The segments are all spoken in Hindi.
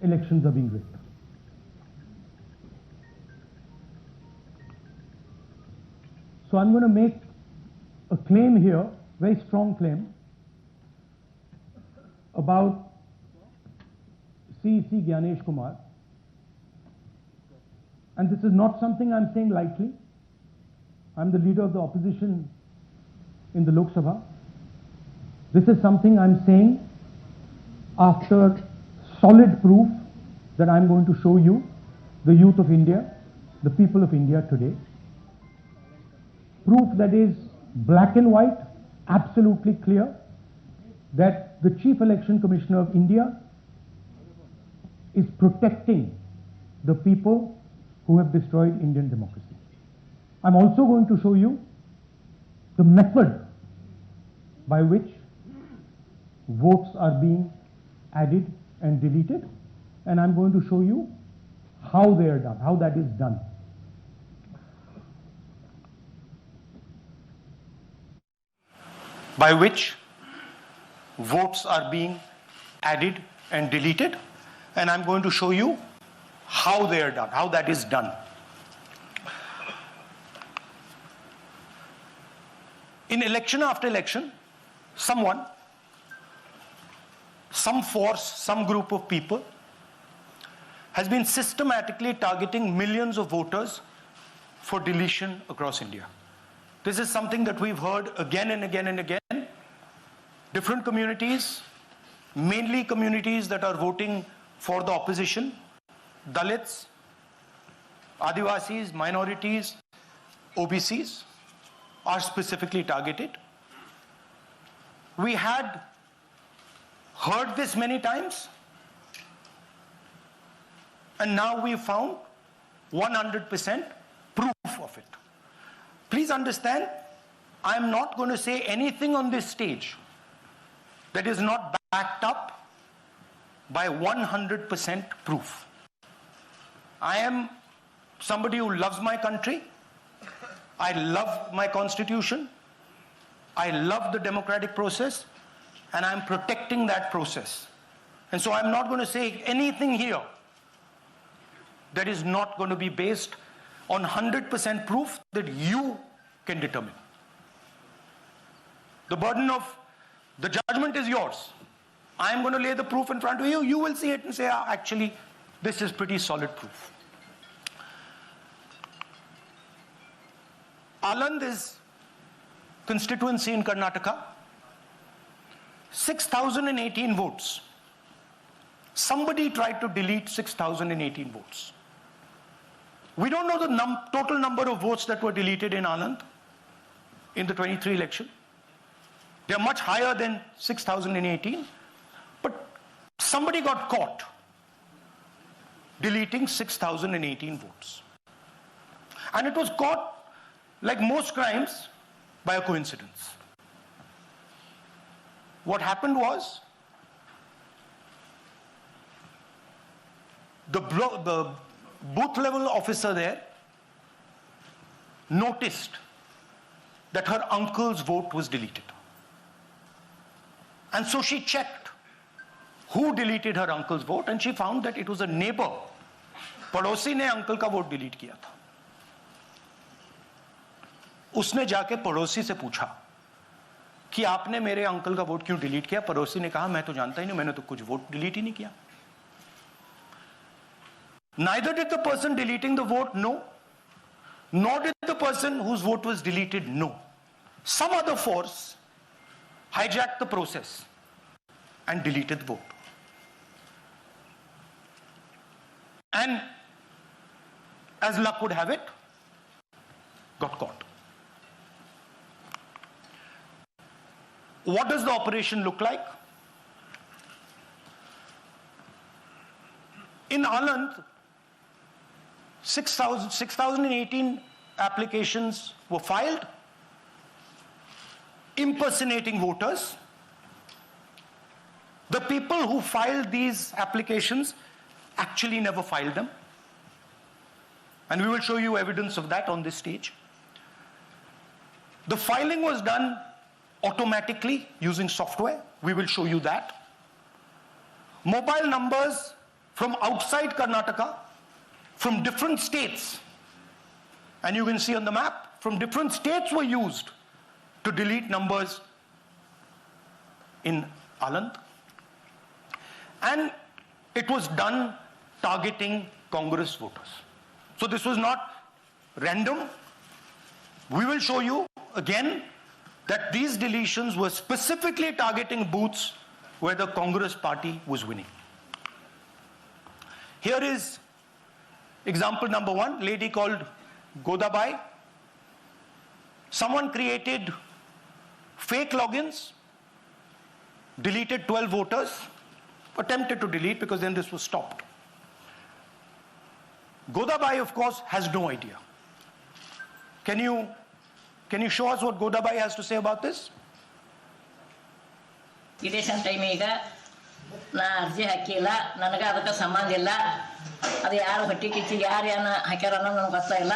elections are being rigged. So I'm going to make a claim here, very strong claim, about CEC Gyanesh Kumar. And this is not something I'm saying lightly. I'm the leader of the opposition in the Lok Sabha. This is something I'm saying after solid proof that I'm going to show you, the youth of India, the people of India today. Proof that is black and white, absolutely clear, that the Chief Election Commissioner of India is protecting the people who have destroyed Indian democracy. I'm also going to show you the method by which votes are being added and deleted, and I'm going to show you how they are done, how that is done. By which votes are being added and deleted, and I'm going to show you how they are done, how that is done. In election after election, someone, some force, some group of people has been systematically targeting millions of voters for deletion across India. This is something that we've heard again and again and again. Different communities, mainly communities that are voting for the opposition, Dalits, Adivasis, minorities, OBCs, are specifically targeted. We had heard this many times, and now we found 100% proof of it. Please understand, I am not going to say anything on this stage that is not backed up by 100% proof. I am somebody who loves my country. I love my constitution. I love the democratic process, and I'm protecting that process. And so I'm not going to say anything here that is not going to be based on 100% proof that you can determine. The burden of the judgment is yours. I am going to lay the proof in front of you. You will see it and say, actually, this is pretty solid proof. Aland is constituency in Karnataka. 6,018 votes. Somebody tried to delete 6,018 votes. We don't know the total number of votes that were deleted in Aland in the 23 election. They are much higher than 6,018, but somebody got caught deleting 6,018 votes. And it was caught, like most crimes, by a coincidence. What happened was, the booth level officer there noticed that her uncle's vote was deleted. And so she checked who deleted her uncle's vote, and she found that it was a neighbor. पड़ोसी ने अंकल का वोट डिलीट किया था. उसने जाके पड़ोसी से पूछा कि आपने मेरे अंकल का वोट क्यों डिलीट किया. पड़ोसी ने कहा मैं तो जानता ही नहीं, मैंने तो कुछ वोट डिलीट ही नहीं किया. Neither did the person deleting the vote know, nor did the person whose vote was deleted know. Some other force hijacked the process and deleted the vote. And as luck would have it, got caught. What does the operation look like? In Aland, 6,018 applications were filed, impersonating voters. The people who filed these applications actually never filed them. And we will show you evidence of that on this stage. The filing was done automatically using software. We will show you that. Mobile numbers from outside Karnataka, from different states. And you can see on the map, from different states were used to delete numbers in Aland. And it was done targeting Congress voters. So this was not random. We will show you again that these deletions were specifically targeting booths where the Congress party was winning. Here is example number one, lady called Godabai. Someone created fake logins, deleted 12 voters, attempted to delete because then this was stopped. Godabai, of course, has no idea. Can you show us what Godabai has to say about this? Election time ಈಗ ನಾ ಅರ್ಜಿ ಹಾಕಿಲ್ಲ, ನನಗೆ ಅದಕ್ಕೆ ಸಂಬಂಧ ಇಲ್ಲ, ಅದು ಯಾರು ಹೊಟ್ಟಿ ಕಿಚ್ಚಿ ಯಾರು ಏನ ಹಾಕ್ಯಾರ ಅನ್ನೋದು ನನಗೆ ಗೊತ್ತಿಲ್ಲ.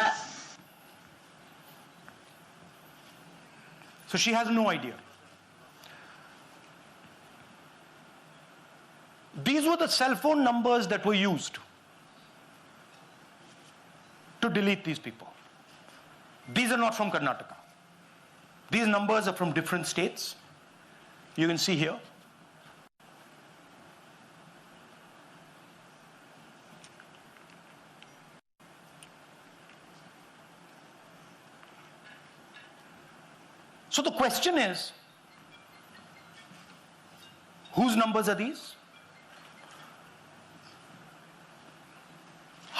So she has no idea. These were the cell phone numbers that were used to delete these people. These are not from Karnataka. These numbers are from different states. You can see here. So the question is, whose numbers are these?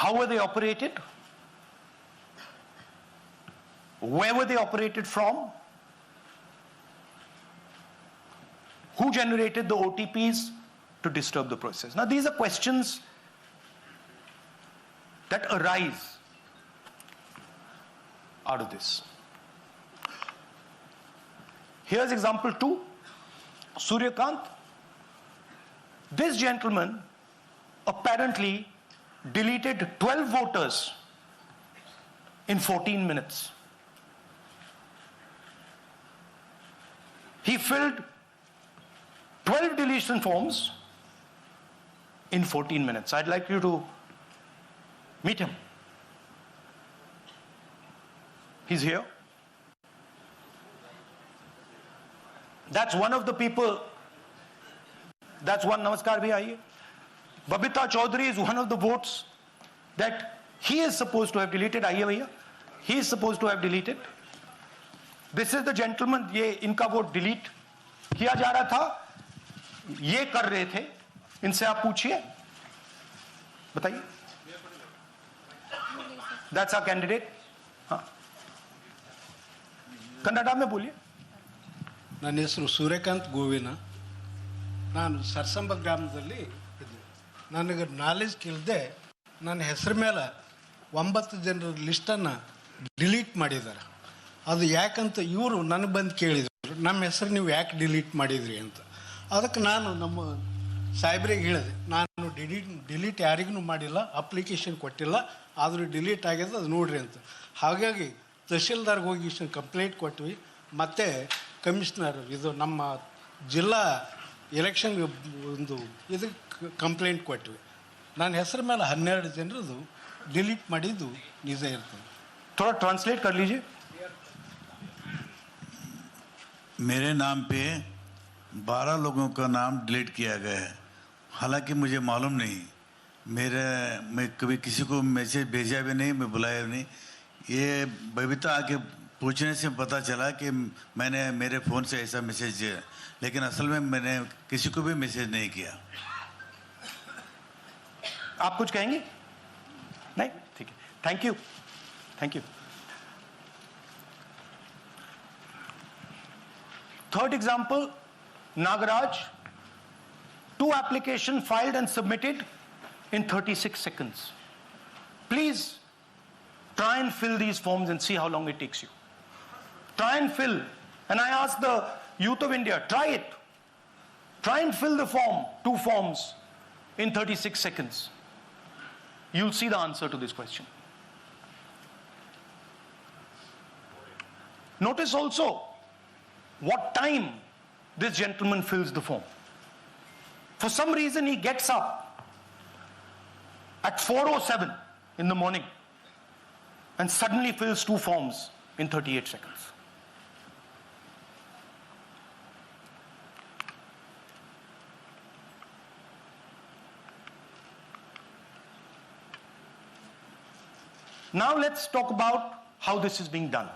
How were they operated? Where were they operated from? Who generated the OTPs to disturb the process? Now these are questions that arise out of this. Here's example 2, Suryakant. This gentleman apparently deleted 12 voters in 14 minutes. He filled 12 deletion forms in 14 minutes. I'd like you to meet him. He's here. That's one of the people. That's one. Namaskar bhi aiye. Babita Chaudhary is one of the votes that he is supposed to have deleted. Aiye bhaiya. He is supposed to have deleted. This is the gentleman. ये इनका वोट delete किया जा रहा था. ये कर रहे थे. इनसे आप पूछिए. बताइए. That's our candidate. हाँ. कन्नड़ा में बोलिए. ನನ್ನ ಹೆಸರು ಸೂರ್ಯಕಾಂತ್ ಗೋವಿನ. ನಾನು ಸರ್ಸಂಬ ಗ್ರಾಮದಲ್ಲಿ ಇದ್ದೆ. ನನಗೆ ನಾಲೆಜ್ ಇಲ್ಲದೆ ನನ್ನ ಹೆಸರು ಮೇಲೆ 9 ಜನರ ಲಿಸ್ಟನ್ನು ಡಿಲೀಟ್ ಮಾಡಿದ್ದಾರೆ. ಅದು ಯಾಕಂತ ಇವರು ನನಗೆ ಬಂದು ಕೇಳಿದರು, ನಮ್ಮ ಹೆಸರು ನೀವು ಯಾಕೆ ಡಿಲೀಟ್ ಮಾಡಿದ್ರಿ ಅಂತ. ಅದಕ್ಕೆ ನಾನು ನಮ್ಮ ಸಾಹೇಬ್ರಿಗೆ ಹೇಳಿದೆ, ನಾನು ಡಿಲೀಟ್ ಯಾರಿಗೂ ಮಾಡಿಲ್ಲ, ಅಪ್ಲಿಕೇಶನ್ ಕೊಟ್ಟಿಲ್ಲ, ಆದರೂ ಡಿಲೀಟ್ ಆಗಿದೆ, ಅದು ನೋಡ್ರಿ ಅಂತ. ಹಾಗಾಗಿ ತಹಶೀಲ್ದಾರ್ಗೆ ಹೋಗಿ ಕಂಪ್ಲೇಂಟ್ ಕೊಟ್ವಿ. ಮತ್ತು ಕಮಿಷನರ್ ಇದು ನಮ್ಮ ಜಿಲ್ಲಾ ಎಲೆಕ್ಷನ್ ಒಂದು ಇದಕ್ಕೆ ಕಂಪ್ಲೇಂಟ್ ಕೊಟ್ವಿ. ನನ್ನ ಹೆಸರು ಮೇಲೆ 12 ಜನರದು डिलीट ಮಾಡಿದ್ದು ನಿಜ ಇರ್ತದೆ. थोड़ा ट्रांसलेट कर लीजिए. मेरे नाम पे 12 लोगों का नाम डिलीट किया गया है. हालांकि मुझे मालूम नहीं, मैं कभी किसी को मैसेज भेजा भी नहीं, मैं बुलाया भी नहीं. ये बबीता आके पूछने से पता चला कि मैंने मेरे फ़ोन से ऐसा मैसेज दिया, लेकिन असल में मैंने किसी को भी मैसेज नहीं किया. आप कुछ कहेंगे? नहीं, ठीक है. Thank you. Thank you. Third example, Nagaraj. 2 applications filed and submitted in 36 seconds. Please try and fill these forms and see how long it takes you. Try and fill. And I ask the youth of India, try it. Try and fill the form, 2 forms in 36 seconds. You'll see the answer to this question. Notice also what time this gentleman fills the form. For some reason he gets up at 4:07 in the morning and suddenly fills 2 forms in 38 seconds. Now let's talk about how this is being done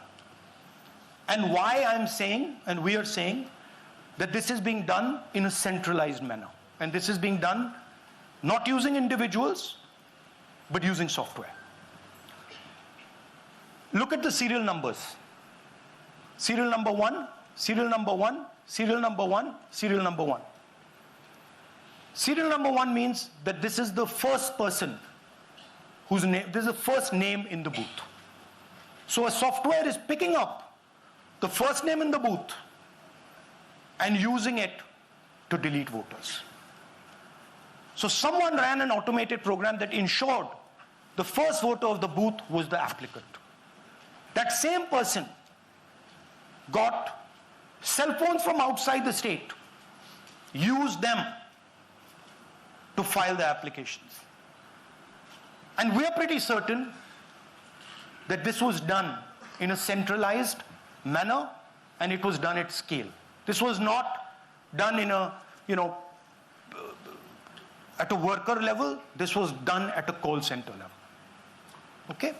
and why I'm saying, and we are saying, that this is being done in a centralized manner. And this is being done not using individuals, but using software. Look at the serial numbers. Serial number 1, serial number 1, serial number 1, serial number 1. Serial number 1 means that this is the first person whose name, this is the first name in the booth. So a software is picking up the first name in the booth and using it to delete voters. So someone ran an automated program that ensured the first voter of the booth was the applicant. That same person got cell phones from outside the state, used them to file the applications. And we are pretty certain that this was done in a centralized manner and it was done at scale. This was not done in a, at a worker level. This was done at a call center level. Okay?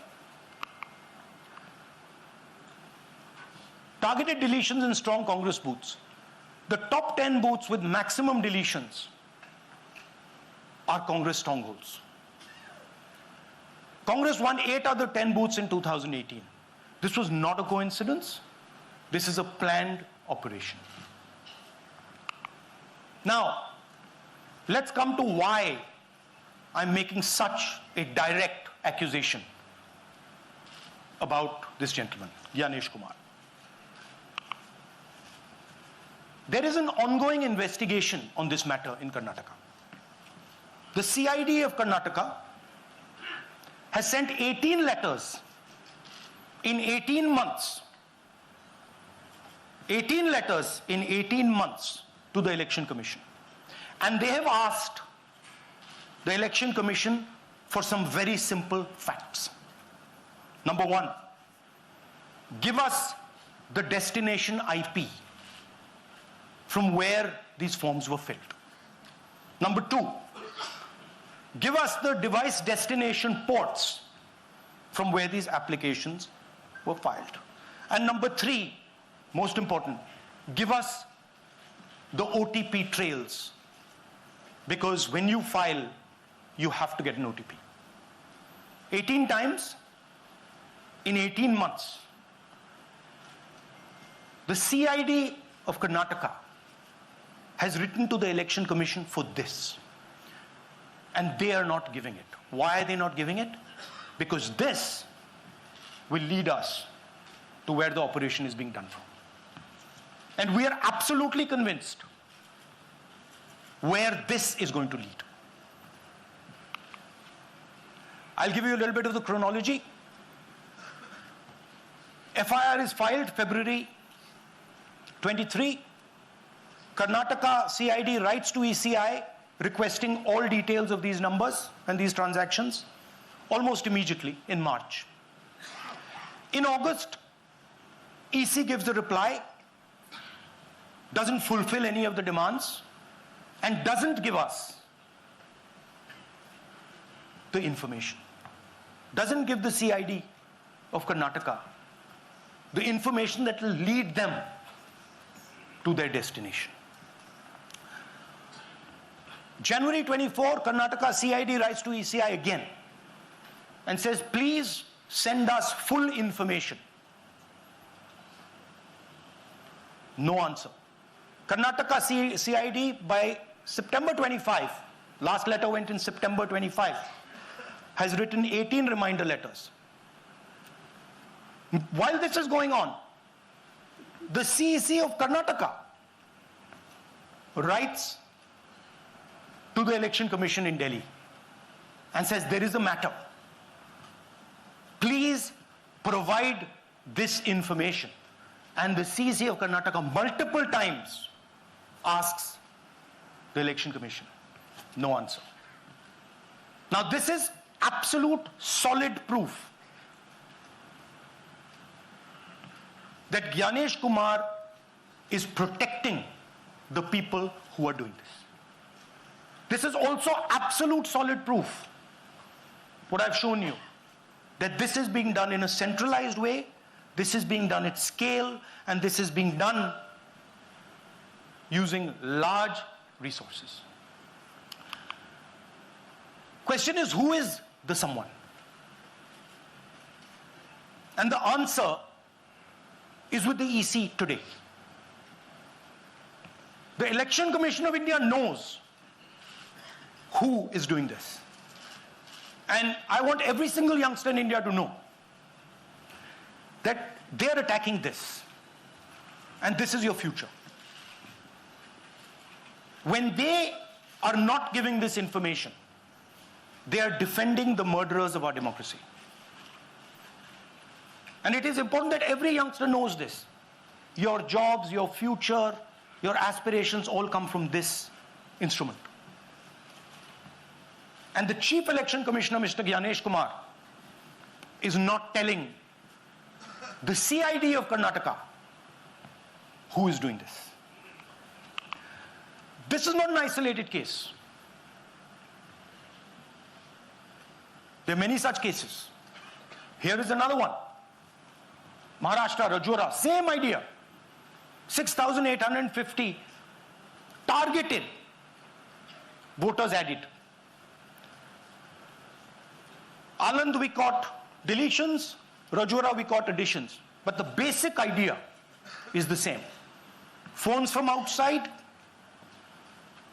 Targeted deletions in strong Congress booths. The top 10 booths with maximum deletions are Congress strongholds. Congress won 8 other 10 booths in 2018. This was not a coincidence. This is a planned operation. Now, let's come to why I'm making such a direct accusation about this gentleman, Gyanesh Kumar. There is an ongoing investigation on this matter in Karnataka. The CID of Karnataka has sent 18 letters in 18 months. 18 letters in 18 months to the Election Commission. And they have asked the Election Commission for some very simple facts. Number 1, give us the destination IP from where these forms were filled. Number 2, give us the device destination ports from where these applications were filed. And number 3, most important, give us the OTP trails, because when you file, you have to get an OTP. 18 times in 18 months. The CID of Karnataka has written to the Election Commission for this. And they are not giving it. Why are they not giving it? Because this will lead us to where the operation is being done from. And we are absolutely convinced where this is going to lead. I'll give you a little bit of the chronology. FIR is filed February 23. Karnataka CID writes to ECI requesting all details of these numbers and these transactions almost immediately in March. In August, EC gives a reply, doesn't fulfill any of the demands, and doesn't give us the information. Doesn't give the CID of Karnataka the information that will lead them to their destination. January 24, Karnataka CID writes to ECI again and says, please send us full information. No answer. Karnataka CID by September 25, last letter went in September 25, has written 18 reminder letters. While this is going on, the CEC of Karnataka writes to the Election Commission in Delhi and says, there is a matter. Please provide this information. And the CEC of Karnataka multiple times asks the Election Commission. No answer. Now this is absolute solid proof that Gyanesh Kumar is protecting the people who are doing this. This is also absolute solid proof, what I've shown you, that this is being done in a centralized way, this is being done at scale, and this is being done using large resources. Question is, who is the someone? And the answer is with the EC today. The Election Commission of India knows who is doing this. And I want every single youngster in India to know that they are attacking this. And this is your future. When they are not giving this information, they are defending the murderers of our democracy. And it is important that every youngster knows this. Your jobs, your future, your aspirations all come from this instrument. And the Chief Election Commissioner, Mr. Gyanesh Kumar, is not telling the CID of Karnataka who is doing this. This is not an isolated case. There are many such cases. Here is another one. Maharashtra, Rajora, same idea. 6,850 targeted voters added. Anand we caught deletions, Rajora we caught additions. But the basic idea is the same. Phones from outside,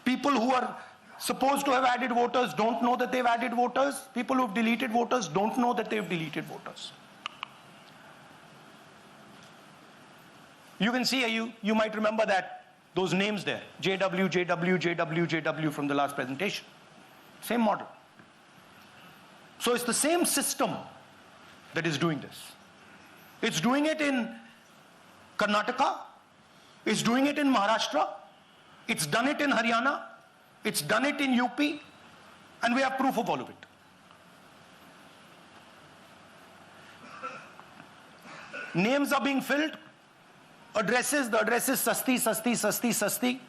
people who are supposed to have added voters don't know that they've added voters. People who've deleted voters don't know that they've deleted voters. You can see, you might remember that, those names there. JW, JW, JW, JW from the last presentation. Same model. So it's the same system that is doing this. It's doing it in Karnataka. It's doing it in Maharashtra. It's done it in Haryana. It's done it in UP. And we have proof of all of it. Names are being filled. Addresses, the address is Sasti, Sasti, Sasti, Sasti.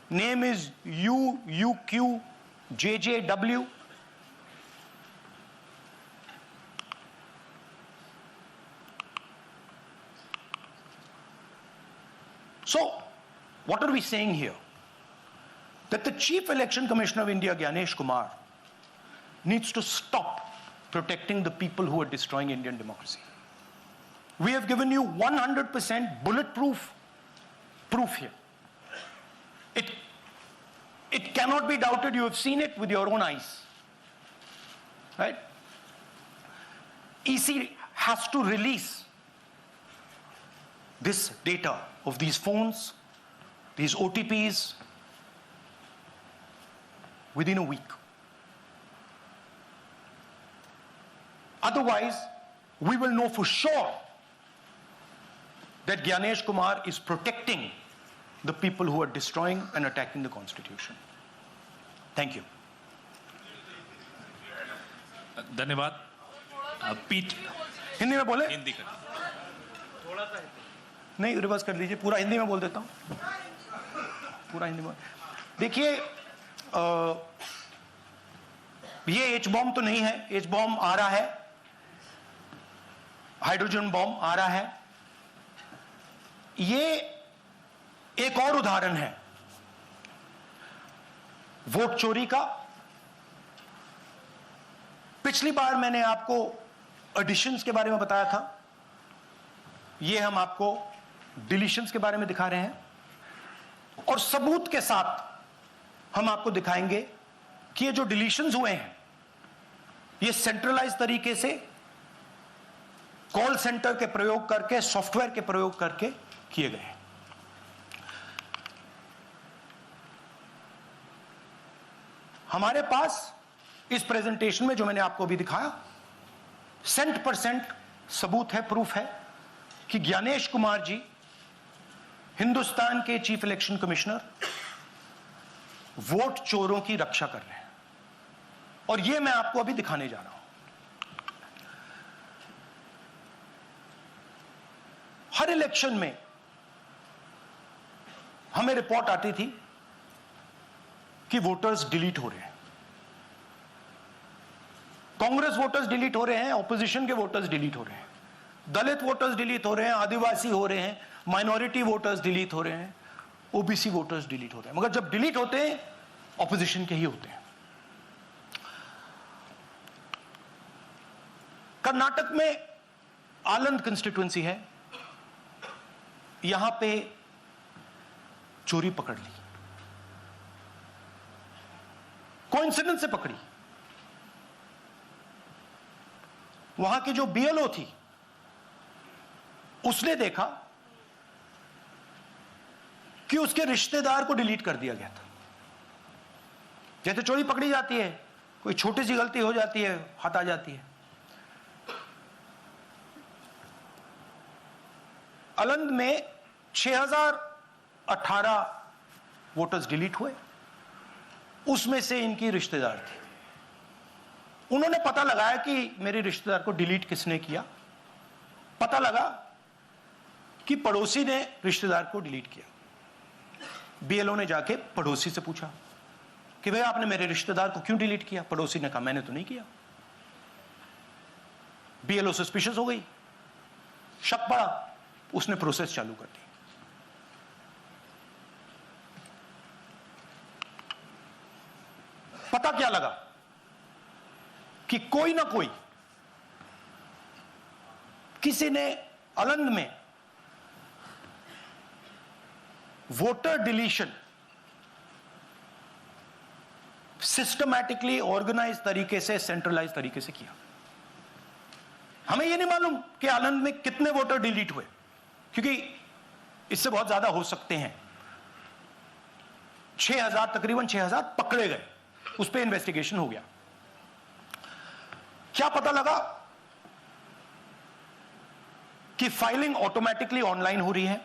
Name is UQ, JJW. So, what are we saying here? That the Chief Election Commissioner of India, Gyanesh Kumar, needs to stop protecting the people who are destroying Indian democracy. We have given you 100% bulletproof proof here. It cannot be doubted. You have seen it with your own eyes. Right? EC has to release this data of these phones, these OTPs, within a week. Otherwise, we will know for sure that Gyanesh Kumar is protecting the people who are destroying and attacking the Constitution. Thank you. धन्यवाद. पीठ हिंदी में बोले? हिंदी कर. नहीं, रिवर्स कर लीजिए. पूरा हिंदी में बोल देता हूँ. पूरा हिंदी में. देखिए, ये एच बॉम्ब तो नहीं है. एच बॉम्ब आ रहा है. हाइड्रोजन बॉम्ब आ रहा है. ये एक और उदाहरण है वोट चोरी का. पिछली बार मैंने आपको एडिशंस के बारे में बताया था. ये हम आपको डिलीशंस के बारे में दिखा रहे हैं. और सबूत के साथ हम आपको दिखाएंगे कि ये जो डिलीशंस हुए हैं ये सेंट्रलाइज तरीके से कॉल सेंटर के प्रयोग करके, सॉफ्टवेयर के प्रयोग करके किए गए हैं. हमारे पास इस प्रेजेंटेशन में जो मैंने आपको अभी दिखाया 100% सबूत है, प्रूफ है कि ज्ञानेश कुमार जी हिंदुस्तान के चीफ इलेक्शन कमिश्नर वोट चोरों की रक्षा कर रहे हैं. और ये मैं आपको अभी दिखाने जा रहा हूं। हर इलेक्शन में हमें रिपोर्ट आती थी कि वोटर्स डिलीट हो रहे हैं, कांग्रेस वोटर्स डिलीट हो रहे हैं, ऑपोजिशन के वोटर्स डिलीट हो रहे हैं, दलित वोटर्स डिलीट हो रहे हैं, आदिवासी हो रहे हैं, माइनॉरिटी वोटर्स डिलीट हो रहे हैं, ओबीसी वोटर्स डिलीट हो रहे हैं। मगर जब डिलीट होते हैं ऑपोजिशन के ही होते हैं। कर्नाटक में आलंद कंस्टिट्यूएंसी है, यहां पे चोरी पकड़ ली, कोइंसिडेंस से पकड़ी। वहां की जो बीएलओ थी उसने देखा कि उसके रिश्तेदार को डिलीट कर दिया गया था। जैसे चोरी पकड़ी जाती है, कोई छोटी सी गलती हो जाती है, हाथ आ जाती है। आलंद में 6018 वोटर्स डिलीट हुए, उसमें से इनकी रिश्तेदार थे। उन्होंने पता लगाया कि मेरे रिश्तेदार को डिलीट किसने किया। पता लगा कि पड़ोसी ने रिश्तेदार को डिलीट किया। बीएलओ ने जाके पड़ोसी से पूछा कि भाई आपने मेरे रिश्तेदार को क्यों डिलीट किया। पड़ोसी ने कहा मैंने तो नहीं किया। बीएलओ सस्पिशियस हो गई, शक पड़ा, उसने प्रोसेस चालू कर दी। पता क्या लगा कि कोई ना कोई, किसी ने आलंद में वोटर डिलीशन सिस्टमैटिकली ऑर्गेनाइज तरीके से, सेंट्रलाइज तरीके से किया। हमें यह नहीं मालूम कि आलंद में कितने वोटर डिलीट हुए, क्योंकि इससे बहुत ज्यादा हो सकते हैं। 6000, तकरीबन 6000 पकड़े गए, उस पर इन्वेस्टिगेशन हो गया। क्या पता लगा कि फाइलिंग ऑटोमेटिकली ऑनलाइन हो रही है।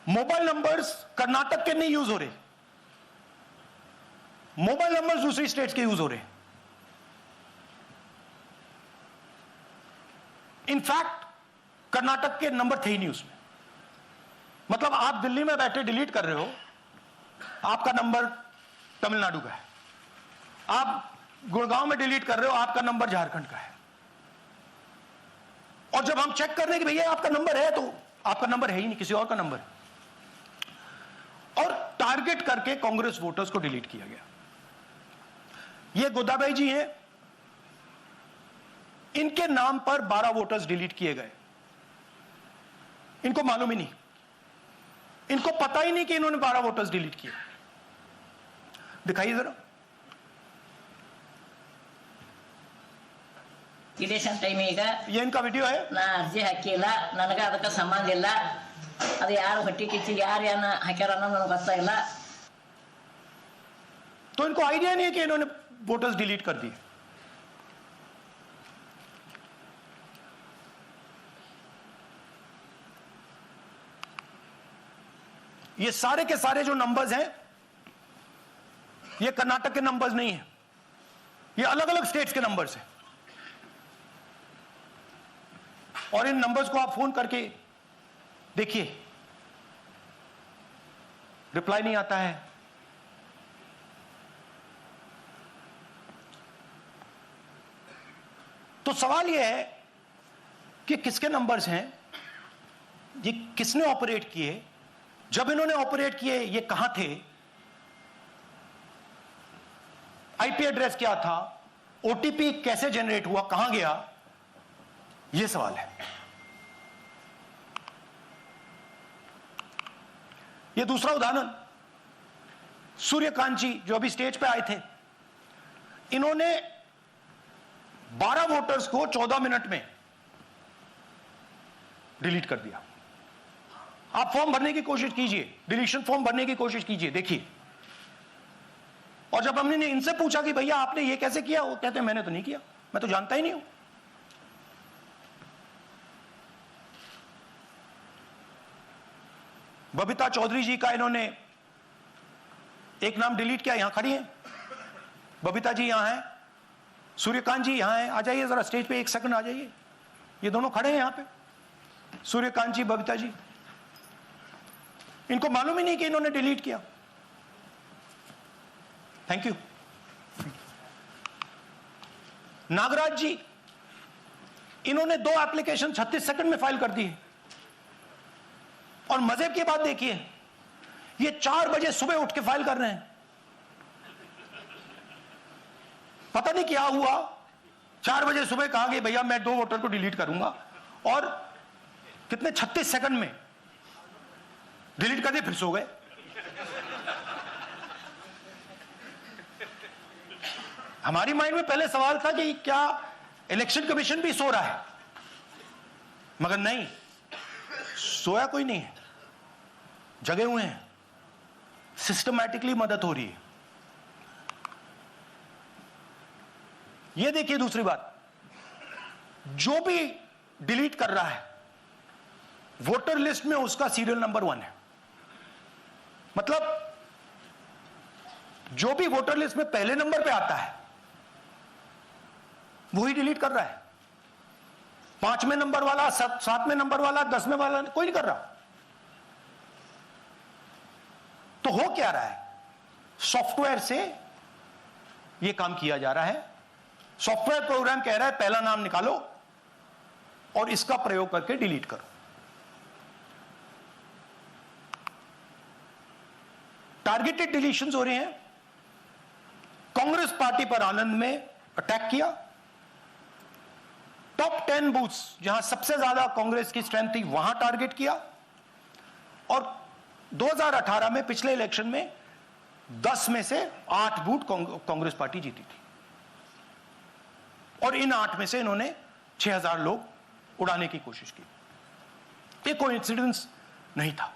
मोबाइल नंबर्स कर्नाटक के नहीं यूज हो रहे, मोबाइल नंबर्स दूसरी स्टेट्स के यूज हो रहे हैं। इनफैक्ट कर्नाटक के नंबर थे ही नहीं उसमें। मतलब आप दिल्ली में बैठे डिलीट कर रहे हो, आपका नंबर तमिलनाडु का है। आप गुड़गांव में डिलीट कर रहे हो, आपका नंबर झारखंड का है। और जब हम चेक कर रहे हैं कि भैया आपका नंबर है, तो आपका नंबर है ही नहीं, किसी और का नंबर है। और टारगेट करके कांग्रेस वोटर्स को डिलीट किया गया। ये गोदाबाई जी हैं, इनके नाम पर 12 वोटर्स डिलीट किए गए। इनको मालूम ही नहीं, इनको पता ही नहीं कि इन्होंने 12 वोटर्स डिलीट किए। दिखाइए जरा। ಇಲೆಕ್ಷನ್ ಟೈಮ್ ಈಗ ये इनका वीडियो है। ನಾ ಅರ್ಜಿ ಹಾಕಿಲ್ಲ, ನನಗೆ ಅದಕ್ಕೆ ಸಂಬಂಧ ಇಲ್ಲ। ಅದು ಯಾರು ಹೊಟ್ಟಿ ಕಿಚ್ಚಿ ಯಾರು ಏನ ಹಾಕ್ಯಾರ ಅನ್ನೋದು ನನಗೆ ಗೊತ್ತಾಗಿಲ್ಲ। तो इनको आइडिया नहीं है कि इन्होंने वोटर्स डिलीट कर दिए। ये सारे के सारे जो नंबर्स हैं, ये कर्नाटक के नंबर्स नहीं है, ये अलग अलग स्टेट्स के नंबर्स हैं। और इन नंबर्स को आप फोन करके देखिए, रिप्लाई नहीं आता है। तो सवाल यह है कि किसके नंबर्स हैं, ये किसने ऑपरेट किए, जब इन्होंने ऑपरेट किए ये कहां थे, आईपी एड्रेस क्या था, ओटीपी कैसे जनरेट हुआ, कहां गया, ये सवाल है। ये दूसरा उदाहरण, सूर्यकांत जी जो अभी स्टेज पे आए थे, इन्होंने 12 वोटर्स को 14 मिनट में डिलीट कर दिया। आप फॉर्म भरने की कोशिश कीजिए, डिलीशन फॉर्म भरने की कोशिश कीजिए, देखिए। और जब हमने इनसे पूछा कि भैया आपने ये कैसे किया, वो कहते हैं मैंने तो नहीं किया, मैं तो जानता ही नहीं हूं। बबीता चौधरी जी का इन्होंने एक नाम डिलीट किया, यहां खड़ी हैं, बबीता जी यहां हैं, सूर्यकांत जी यहां हैं, आ जाइए जरा स्टेज पे, 1 सेकंड आ जाइए। ये दोनों खड़े हैं यहां पे, सूर्यकांत जी, बबीता जी। इनको मालूम ही नहीं कि इन्होंने डिलीट किया। Thank you. नागराज जी, इन्होंने 2 एप्लीकेशन 36 सेकंड में फाइल कर दी है। और मजे की बात देखिए, ये 4 बजे सुबह उठ के फाइल कर रहे हैं। पता नहीं क्या हुआ, 4 बजे सुबह कहा कि भैया मैं 2 वोटर को डिलीट करूंगा, और कितने 36 सेकंड में डिलीट कर दिए, फिर सो गए। हमारी माइंड में पहले सवाल था कि क्या इलेक्शन कमीशन भी सो रहा है, मगर नहीं, सोया कोई नहीं है, जगे हुए हैं, सिस्टमैटिकली मदद हो रही है। यह देखिए दूसरी बात, जो भी डिलीट कर रहा है वोटर लिस्ट में उसका सीरियल नंबर 1 है। मतलब जो भी वोटर लिस्ट में पहले नंबर पे आता है वही डिलीट कर रहा है। 5वें नंबर वाला, 7वें नंबर वाला, 10वें वाला कोई नहीं कर रहा। तो हो क्या रहा है, सॉफ्टवेयर से यह काम किया जा रहा है। सॉफ्टवेयर प्रोग्राम कह रहा है पहला नाम निकालो और इसका प्रयोग करके डिलीट करो। टारगेटेड डिलीशंस हो रहे हैं। कांग्रेस पार्टी पर आनंद में अटैक किया। टॉप 10 बूथ्स जहां सबसे ज्यादा कांग्रेस की स्ट्रेंथ थी वहां टारगेट किया। और 2018 में पिछले इलेक्शन में 10 में से 8 बूथ कांग्रेस पार्टी जीती थी, और इन 8 में से इन्होंने 6000 लोग उड़ाने की कोशिश की। ये कोइंसिडेंस नहीं था,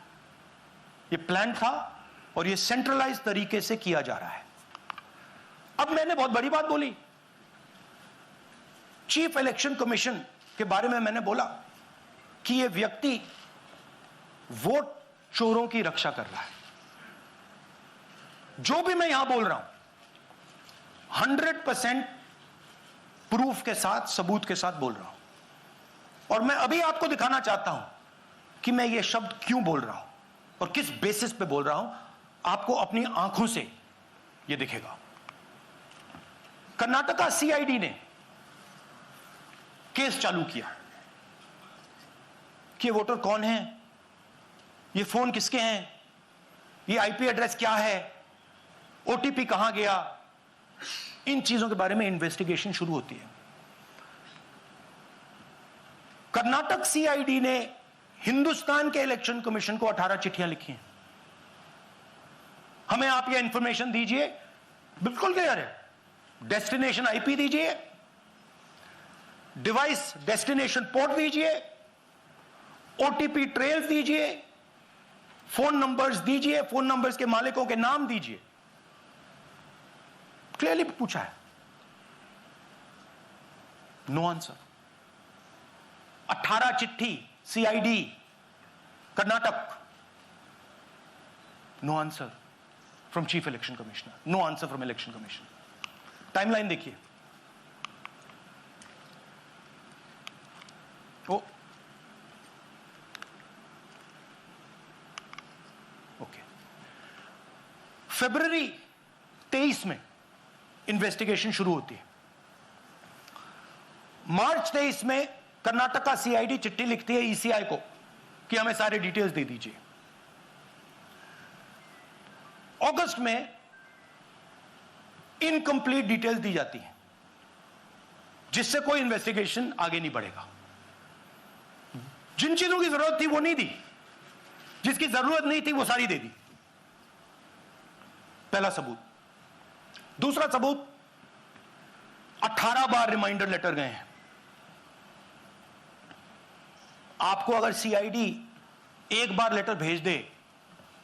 ये प्लान था, और ये सेंट्रलाइज तरीके से किया जा रहा है। अब मैंने बहुत बड़ी बात बोली, चीफ इलेक्शन कमीशन के बारे में मैंने बोला कि ये व्यक्ति वोट चोरों की रक्षा कर रहा है। जो भी मैं यहां बोल रहा हूं 100% प्रूफ के साथ, सबूत के साथ बोल रहा हूं। और मैं अभी आपको दिखाना चाहता हूं कि मैं ये शब्द क्यों बोल रहा हूं और किस बेसिस पे बोल रहा हूं। आपको अपनी आंखों से ये दिखेगा। कर्नाटका सीआईडी ने केस चालू किया कि वोटर कौन है, ये फोन किसके हैं, ये आईपी एड्रेस क्या है, ओटीपी कहां गया, इन चीजों के बारे में इन्वेस्टिगेशन शुरू होती है। कर्नाटक सीआईडी ने हिंदुस्तान के इलेक्शन कमीशन को 18 चिट्ठियां लिखी हैं। हमें आप ये इंफॉर्मेशन दीजिए, बिल्कुल क्लियर है, डेस्टिनेशन आईपी दीजिए, डिवाइस डेस्टिनेशन पोर्ट दीजिए, ओटीपी ट्रेल्स दीजिए, फोन नंबर्स दीजिए, फोन नंबर्स के मालिकों के नाम दीजिए। क्लियरली पूछा है, नो आंसर। 18 चिट्ठी CID Karnataka, no answer from chief election commissioner, no answer from election commission. Timeline देखिए, ओके, फरवरी 23 में इन्वेस्टिगेशन शुरू होती है। मार्च 23 में कर्नाटका सीआईडी चिट्ठी लिखती है ईसीआई को कि हमें सारे डिटेल्स दे दीजिए। अगस्त में इनकंप्लीट डिटेल्स दी जाती है, जिससे कोई इन्वेस्टिगेशन आगे नहीं बढ़ेगा। जिन चीजों की जरूरत थी वो नहीं दी, जिसकी जरूरत नहीं थी वो सारी दे दी। पहला सबूत। दूसरा सबूत, 18 बार रिमाइंडर लेटर गए हैं। आपको अगर सीआईडी एक बार लेटर भेज दे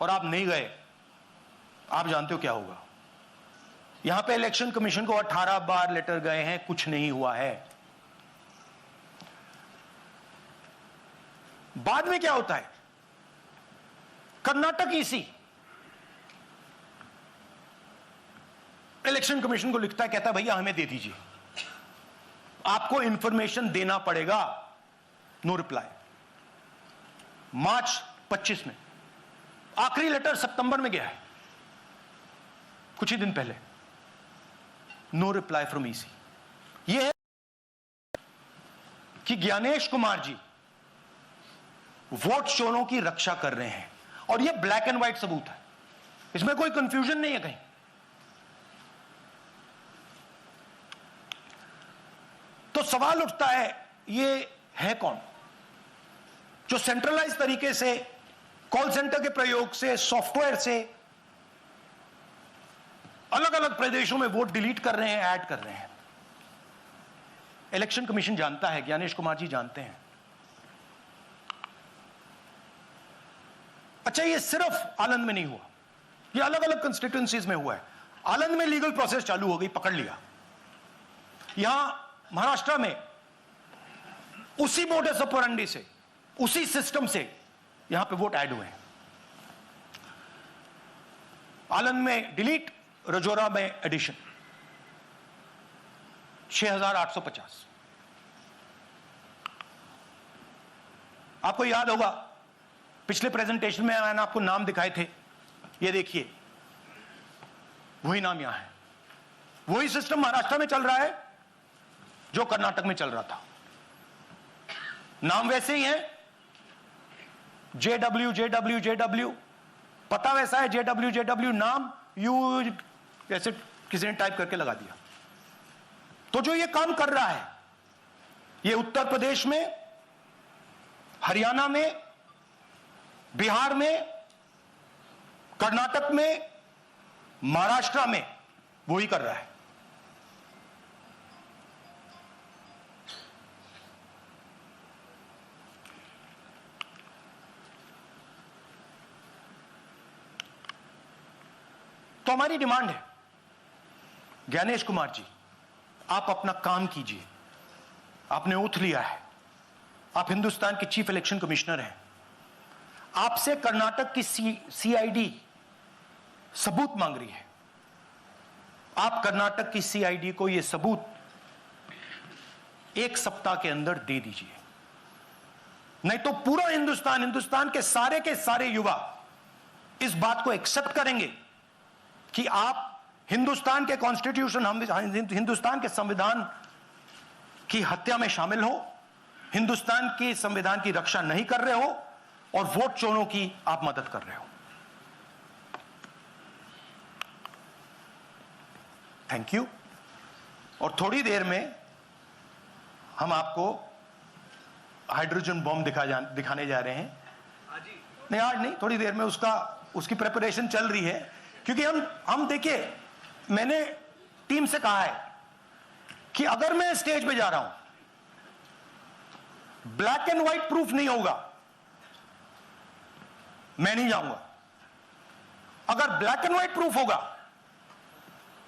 और आप नहीं गए, आप जानते हो क्या होगा। यहां पे इलेक्शन कमीशन को 18 बार लेटर गए हैं, कुछ नहीं हुआ है। बाद में क्या होता है, कर्नाटक ईसी इलेक्शन कमीशन को लिखता है, कहता है भैया हमें दे दीजिए, आपको इंफॉर्मेशन देना पड़ेगा। No reply. मार्च 25 में, आखिरी लेटर सितंबर में गया है, कुछ ही दिन पहले। No reply from EC. यह है कि ज्ञानेश कुमार जी वोट चोरों की रक्षा कर रहे हैं, और यह ब्लैक एंड व्हाइट सबूत है, इसमें कोई कंफ्यूजन नहीं है कहीं। तो सवाल उठता है, ये है कौन जो सेंट्रलाइज तरीके से कॉल सेंटर के प्रयोग से, सॉफ्टवेयर से अलग अलग प्रदेशों में वोट डिलीट कर रहे हैं, ऐड कर रहे हैं? इलेक्शन कमीशन जानता है, ज्ञानेश कुमार जी जानते हैं। अच्छा, ये सिर्फ आनंद में नहीं हुआ, ये अलग अलग कंस्टिट्यूएंसीज में हुआ है। आनंद में लीगल प्रोसेस चालू हो गई, पकड़ लिया। यहां महाराष्ट्र में उसी मोडस ऑपरेंडी से, उसी सिस्टम से यहां पे वोट ऐड हुए हैं। आनंद में डिलीट, रजौरा में एडिशन, 6850। आपको याद होगा पिछले प्रेजेंटेशन में मैंने आपको नाम दिखाए थे, ये देखिए वही नाम यहां है। वही सिस्टम महाराष्ट्र में चल रहा है जो कर्नाटक में चल रहा था। नाम वैसे ही है, JW JW JW, पता वैसा है, JW JW, नाम यू जैसे किसी ने टाइप करके लगा दिया। तो जो ये काम कर रहा है, ये उत्तर प्रदेश में, हरियाणा में, बिहार में, कर्नाटक में, महाराष्ट्र में वही कर रहा है। तो हमारी डिमांड है, ज्ञानेश कुमार जी, आप अपना काम कीजिए। आपने ओथ लिया है, आप हिंदुस्तान के चीफ इलेक्शन कमिश्नर हैं। आपसे कर्नाटक की CID सबूत मांग रही है। आप कर्नाटक की CID को यह सबूत 1 सप्ताह के अंदर दे दीजिए, नहीं तो पूरा हिंदुस्तान के सारे युवा इस बात को एक्सेप्ट करेंगे कि आप हिंदुस्तान के कॉन्स्टिट्यूशन, हिंदुस्तान के संविधान की हत्या में शामिल हो, हिंदुस्तान के संविधान की रक्षा नहीं कर रहे हो, और वोट चोरों की आप मदद कर रहे हो। Thank you. और थोड़ी देर में हम आपको हाइड्रोजन बॉम्ब दिखाने जा रहे हैं। नहीं, आज नहीं, थोड़ी देर में उसकी प्रिपरेशन चल रही है। क्योंकि हम देखिए, मैंने टीम से कहा है कि अगर मैं स्टेज पे जा रहा हूं, ब्लैक एंड व्हाइट प्रूफ नहीं होगा, मैं नहीं जाऊंगा। अगर ब्लैक एंड व्हाइट प्रूफ होगा,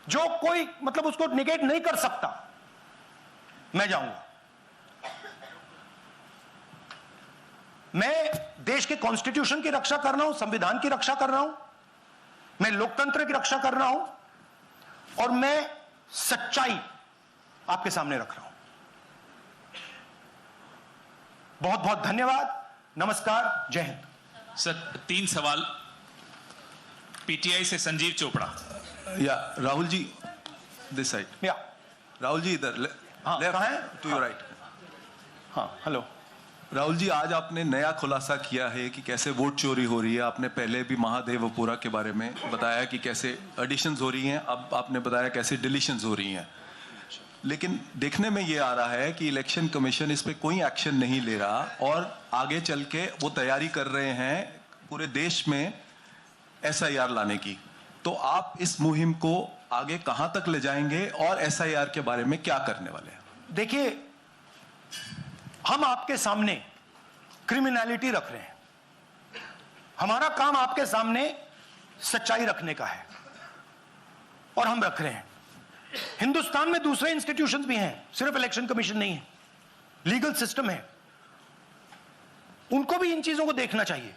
जो कोई मतलब उसको निगेट नहीं कर सकता, मैं जाऊंगा। मैं देश के कॉन्स्टिट्यूशन की रक्षा कर रहा हूं, संविधान की रक्षा कर रहा हूं, मैं लोकतंत्र की रक्षा कर रहा हूं, और मैं सच्चाई आपके सामने रख रहा हूं। बहुत बहुत धन्यवाद, नमस्कार, जय हिंद। सर 3 सवाल। PTI से संजीव चोपड़ा। या राहुल जी, दिस साइड। या राहुल जी इधर, हाँ, कहाँ है? To your right. हाँ, हेलो। राहुल जी, आज आपने नया खुलासा किया है कि कैसे वोट चोरी हो रही है। आपने पहले भी महादेवपुरा के बारे में बताया कि कैसे एडिशंस हो रही हैं, अब आपने बताया कैसे डिलीशंस हो रही हैं। लेकिन देखने में ये आ रहा है कि इलेक्शन कमीशन इस पे कोई एक्शन नहीं ले रहा, और आगे चल के वो तैयारी कर रहे हैं पूरे देश में SIR लाने की। तो आप इस मुहिम को आगे कहां तक ले जाएंगे, और SIR के बारे में क्या करने वाले हैं? देखिए, हम आपके सामने क्रिमिनलिटी रख रहे हैं, हमारा काम आपके सामने सच्चाई रखने का है, और हम रख रहे हैं। हिंदुस्तान में दूसरे इंस्टीट्यूशंस भी हैं, सिर्फ इलेक्शन कमीशन नहीं है, लीगल सिस्टम है, उनको भी इन चीजों को देखना चाहिए।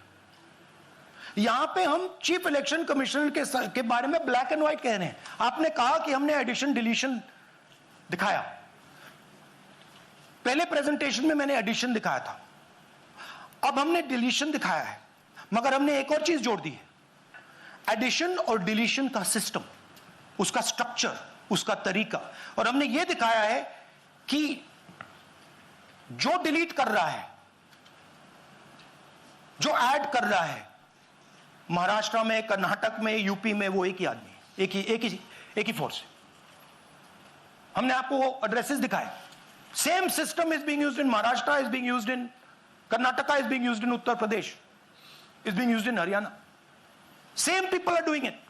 यहां पे हम चीफ इलेक्शन कमिश्नर के बारे में ब्लैक एंड व्हाइट कह रहे हैं। आपने कहा कि हमने एडिशन डिलीशन दिखाया, पहले प्रेजेंटेशन में मैंने एडिशन दिखाया था, अब हमने डिलीशन दिखाया है, मगर हमने एक और चीज जोड़ दी है, एडिशन और डिलीशन का सिस्टम, उसका स्ट्रक्चर, उसका तरीका। और हमने यह दिखाया है कि जो डिलीट कर रहा है, जो ऐड कर रहा है, महाराष्ट्र में, कर्नाटक में, यूपी में, वो एक ही आदमी है, एक ही फोर्स है। हमने आपको एड्रेसेस दिखाए। Same system is being used in Maharashtra, is being used in Karnataka, is being used in Uttar Pradesh, is being used in Haryana. Same people are doing it.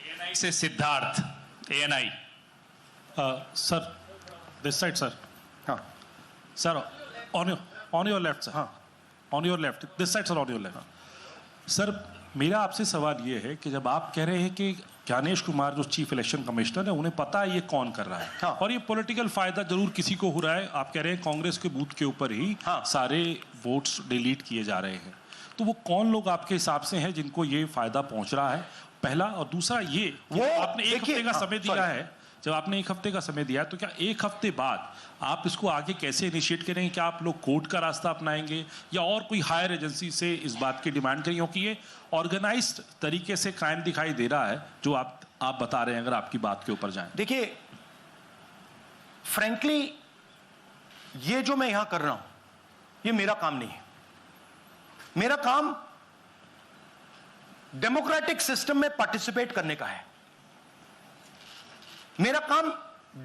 ANI से Siddharth, ANI। Sir, this side sir. हाँ sir, on your left sir. हाँ, on your left, this side sir, on your left. Sir, मेरा आपसे सवाल ये है कि जब आप कह रहे हैं कि ज्ञानेश कुमार जो चीफ इलेक्शन कमिश्नर है, उन्हें पता है ये कौन कर रहा है, हाँ। और ये पॉलिटिकल फायदा जरूर किसी को हो रहा है। आप कह रहे हैं कांग्रेस के बूथ के ऊपर ही हाँ। सारे वोट्स डिलीट किए जा रहे हैं, तो वो कौन लोग आपके हिसाब से हैं जिनको ये फायदा पहुंच रहा है, पहला। और दूसरा ये कि वो आपने एक देखिए, हफ्ते का हाँ, समय दिया sorry। है, जब आपने एक हफ्ते का समय दिया है, तो क्या एक हफ्ते बाद आप इसको आगे कैसे इनिशिएट करेंगे? क्या आप लोग कोर्ट का रास्ता अपनाएंगे या और कोई हायर एजेंसी से इस बात की डिमांड करेंगे? क्योंकि ये ऑर्गेनाइज्ड तरीके से क्राइम दिखाई दे रहा है जो आप बता रहे हैं, अगर आपकी बात के ऊपर जाएं। देखिए, फ्रैंकली ये जो मैं यहां कर रहा हूं, ये मेरा काम नहीं है। मेरा काम डेमोक्रेटिक सिस्टम में पार्टिसिपेट करने का है। मेरा काम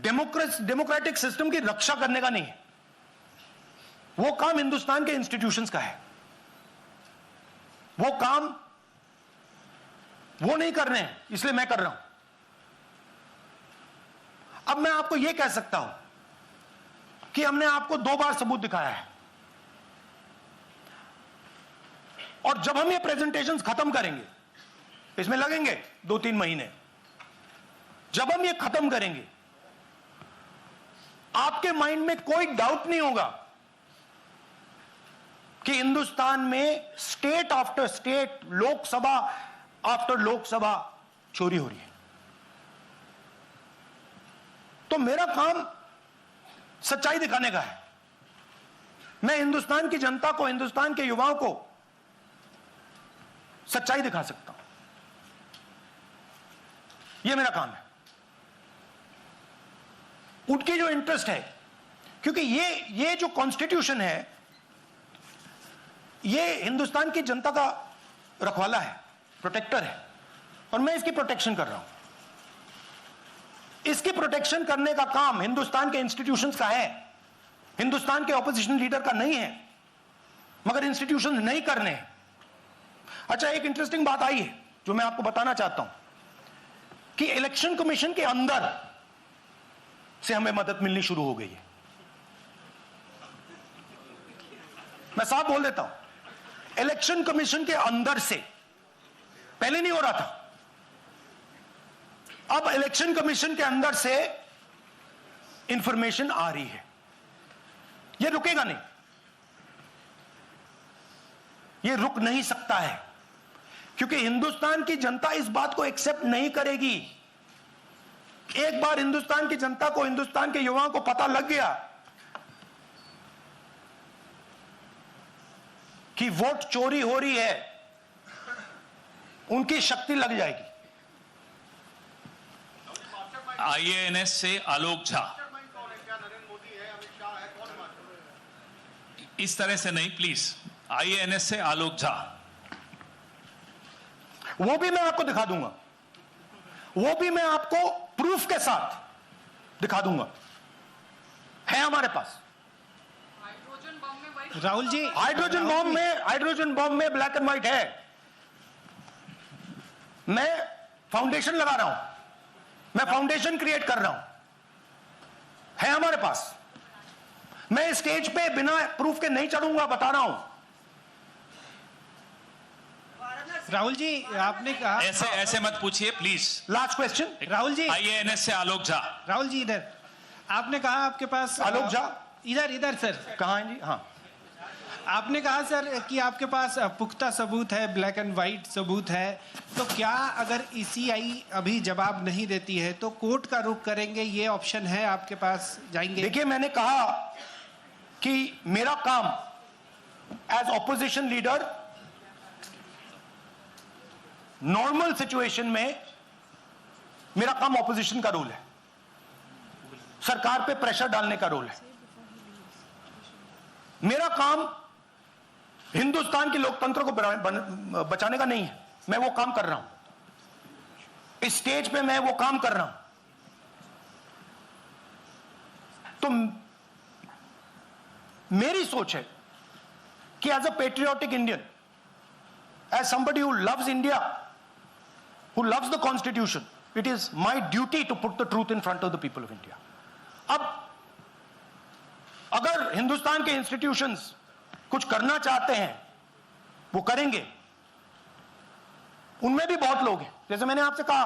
डेमोक्रेटिक सिस्टम की रक्षा करने का नहीं है। वो काम हिंदुस्तान के इंस्टीट्यूशंस का है। वो काम वो नहीं कर रहे हैं, इसलिए मैं कर रहा हूं। अब मैं आपको यह कह सकता हूं कि हमने आपको 2 बार सबूत दिखाया है, और जब हम ये प्रेजेंटेशंस खत्म करेंगे, इसमें लगेंगे 2-3 महीने, जब हम ये खत्म करेंगे, आपके माइंड में कोई डाउट नहीं होगा कि हिंदुस्तान में state after state, Lok Sabha after Lok Sabha चोरी हो रही है। तो मेरा काम सच्चाई दिखाने का है। मैं हिंदुस्तान की जनता को, हिंदुस्तान के युवाओं को सच्चाई दिखा सकता हूं। यह मेरा काम है। उनकी जो इंटरेस्ट है, क्योंकि ये जो कॉन्स्टिट्यूशन है, ये हिंदुस्तान की जनता का रखवाला है, प्रोटेक्टर है, और मैं इसकी प्रोटेक्शन कर रहा हूं। इसकी प्रोटेक्शन करने का काम हिंदुस्तान के इंस्टीट्यूशंस का है, हिंदुस्तान के ऑपोजिशन लीडर का नहीं है, मगर इंस्टीट्यूशंस नहीं करने हैं। अच्छा, एक इंटरेस्टिंग बात आई है जो मैं आपको बताना चाहता हूं कि इलेक्शन कमीशन के अंदर से हमें मदद मिलनी शुरू हो गई है। मैं साफ बोल देता हूं, इलेक्शन कमीशन के अंदर से, पहले नहीं हो रहा था, अब इलेक्शन कमीशन के अंदर से इंफॉर्मेशन आ रही है। यह रुकेगा नहीं, यह रुक नहीं सकता है, क्योंकि हिंदुस्तान की जनता इस बात को एक्सेप्ट नहीं करेगी। एक बार हिंदुस्तान की जनता को, हिंदुस्तान के युवाओं को पता लग गया कि वोट चोरी हो रही है, उनकी शक्ति लग जाएगी। IANS से आलोक झा। इस तरह से नहीं प्लीज। IANS से आलोक झा। वो भी मैं आपको दिखा दूंगा, वो भी मैं आपको प्रूफ के साथ दिखा दूंगा, है हमारे पास। राहुल जी, हाइड्रोजन बॉम्ब में ब्लैक एंड व्हाइट है। मैं फाउंडेशन लगा रहा हूं, मैं फाउंडेशन क्रिएट कर रहा हूं, है हमारे पास। मैं स्टेज पे बिना प्रूफ के नहीं चढ़ूंगा, बता रहा हूं। राहुल जी, आपने कहा, ऐसे मत पूछिए please. Last question, Rahul ji, IANS से आलोक झा। राहुल जी इधर। आपने कहा आपके पास आलोक झा इधर सर। कहां है जी? हाँ, आपने कहा सर कि आपके पास पुख्ता सबूत है, ब्लैक एंड वाइट सबूत है, तो क्या अगर ईसीआई अभी जवाब नहीं देती है तो कोर्ट का रुख करेंगे, ये ऑप्शन है आपके पास, जाएंगे? देखिए, मैंने कहा कि मेरा काम as opposition leader normal situation में मेरा काम ऑपोजिशन का रोल है, सरकार पे प्रेशर डालने का रोल है। मेरा काम हिंदुस्तान के लोकतंत्र को बचाने का नहीं है। मैं वो काम कर रहा हूं, इस स्टेज पे मैं वो काम कर रहा हूं। तो मेरी सोच है कि as a patriotic Indian, as somebody who loves India, who loves the constitution, it is my duty to put the truth in front of the people of India. अब अगर हिंदुस्तान के इंस्टीट्यूशंस कुछ करना चाहते हैं, वो करेंगे। उनमें भी बहुत लोग हैं, जैसे मैंने आपसे कहा,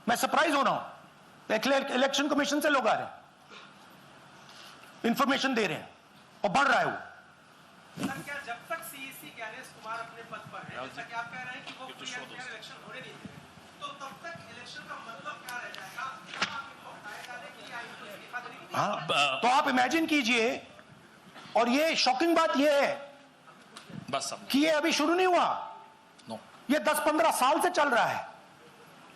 मैं सरप्राइज हो रहा हूं, इलेक्शन कमीशन से लोग आ रहे हैं, इंफॉर्मेशन दे रहे हैं और बढ़ रहा है वो। सर, क्या जब तक सीईसी ज्ञानेश कुमार अपने पद पर है, जैसा कि आप कह रहे हैं कि वो फ्री एंड फेयर इलेक्शन होने नहीं देंगे, तो तब तक इलेक्शन का मतलब क्या रह जाएगा? क्या आप इनको हटाए जाने के लिए आएंगे, इस्तीफा देने के लिए? हाँ, तो आप इमेजिन कीजिए, और ये शॉकिंग बात ये है बस कि ये अभी शुरू नहीं हुआ, ये 10-15 साल से चल रहा है।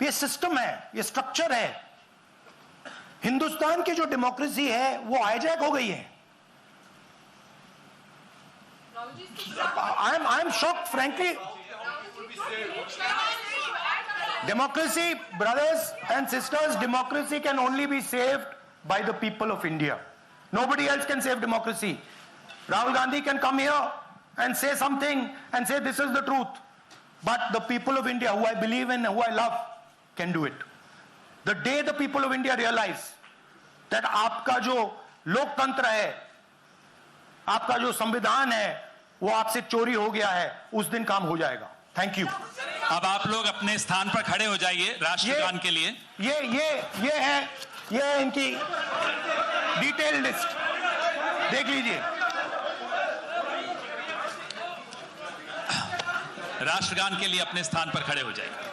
ये सिस्टम है, ये स्ट्रक्चर है। हिंदुस्तान की जो डेमोक्रेसी है वो हाईजैक हो गई है। I am shocked, frankly. Democracy, brothers and sisters, democracy can only be saved by the people of India. Nobody else can save democracy. Rahul Gandhi can come here and say something and say this is the truth. But the people of India, who I believe in, who I love, can do it. The day the people of India realize that आपका जो लोकतंत्र है, आपका जो संविधान है, वो आपसे चोरी हो गया है, उस दिन काम हो जाएगा। Thank you. अब आप लोग अपने स्थान पर खड़े हो जाइए राष्ट्रगान के लिए। ये है इनकी डिटेल लिस्ट, देख लीजिए। राष्ट्रगान के लिए अपने स्थान पर खड़े हो जाइए।